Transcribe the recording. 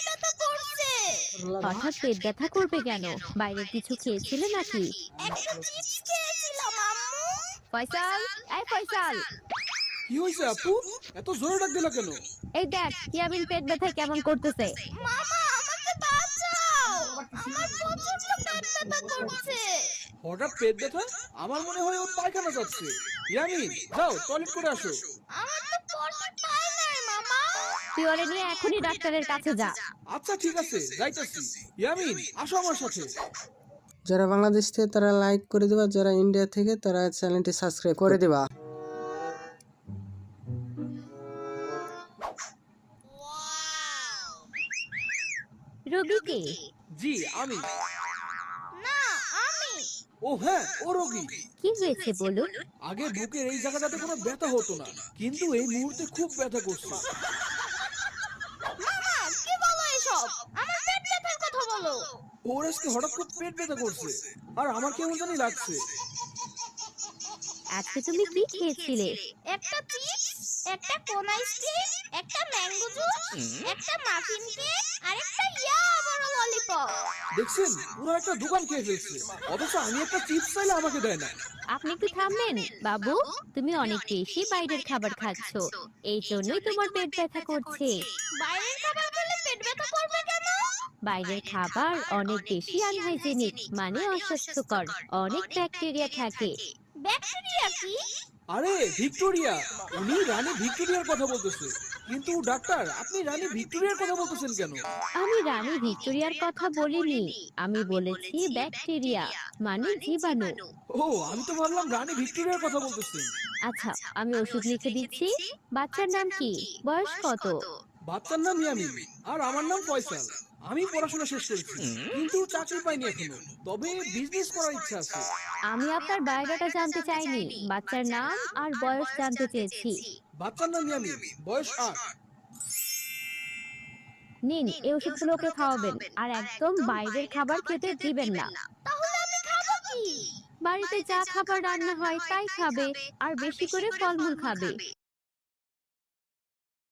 ব্যথা করছে। হঠাৎ পেট ব্যথা করবে কেন? বাইরে কিছু খেয়েছিলে নাকি? একটা চিপস খেয়েছিলাম আম্মু। ফয়সাল, এই ফয়সাল, কি হয়েছে আপু? এত জোরে ডাক দিলা কেন? এই দেখ ইয়ামিন পেট ব্যথায় কেমন করতেছে। মামা আমাকে বাঁচাও, আমার প্রচন্ড পেট ব্যথা করছে। হঠাৎ পেট ব্যথা? আমার মনে হয় ও পায়খানা যাচ্ছে। ইয়ামিন, যাও টয়লেট করে আসো। আমার তো পটি পায় নাই মামা। তুই ওরে নিয়ে এখনই ডাক্তারের কাছে যা। আচ্ছা ঠিক আছে, যাইতাছি। ইয়ামিন, আসো আমার সাথে। যারা বাংলাদেশ থেকে তারা লাইক করে দিবা, যারা ইন্ডিয়া থেকে তারা চ্যানেলটি সাবস্ক্রাইব করে দিবা। রোগীকে জি আমি। না আমি। ও হ্যাঁ, ও রোগী। কি হয়েছে বলুন? আগে বুকের এই জায়গাটাতে কোনো ব্যথা হতো না, কিন্তু এই মুহূর্তে খুব ব্যথা করছে। মামা কি বলো এসব? আমার পেট ব্যথার কথা বলো। ওর আজকে হঠাৎ করে পেট ব্যথা করছে, আর আমার কেমন জানি লাগছে। আজকে তুমি কি খেয়েছিলে? একটা চিপস, একটা কোন আইসক্রিম, একটা ম্যাঙ্গো জুস, একটা মাফিন কেক আর একটা বড় ললিপপ। দেখছেন, পুরো একটা দোকান খেয়ে ফেলছে, অথচ আমি একটা চিপস চাইলে আমাকে দেয় না। আপনি একটু থামবেন বাবু, তুমি অনেক বেশি বাইরের খাবার খাচ্ছ, এই জন্যই তোমার পেট ব্যথা করছে। বাইরের খাবার খেলে পেট ব্যথা করবে কেন? বাইরের খাবার অনেক বেশি আনহাইজেনিক, মানে অস্বাস্থ্যকর, অনেক ব্যাকটেরিয়া থাকে। ব্যাকটেরিয়া কি? আরে ভিক্টোরিয়া, উনি রানী ভিক্টোরিয়ার কথা বলতেছে। কিন্তু ডাক্তার, আপনি রানী ভিক্টোরিয়ার কথা বলতেছেন কেন? আমি রানী ভিক্টোরিয়ার কথা বলিনি, আমি বলেছি ব্যাকটেরিয়া, মানে জীবাণু। ও, আমি তো ভাবলাম রানী ভিক্টোরিয়ার কথা বলতেছেন। আচ্ছা, আমি ওষুধ লিখে দিচ্ছি। বাচ্চার নাম কি? বয়স কত? বাচ্চার নাম ইয়ামিন, আর আমার নাম ফয়সাল। আমি পড়াশোনা শেষ করেছি, কিন্তু চাকরি পাইনি এখনো। তবে বিজনেস করার ইচ্ছা আছে। আমি আপনার বায়োডাটা জানতে চাইনি, বাচ্চার নাম আর বয়স জানতে চেয়েছি। বাচ্চার নাম ইয়ামিন, বয়স 8। নিন, এই ওষুধগুলো ওকে খাওয়াবেন, আর একদম বাইরের খাবার খেতে দিবেন না। তাহলে আমি খাবো কি? বাড়িতে যা খাবার রান্না হয় তাই খাবে, আর বেশি করে ফলমূল খাবে।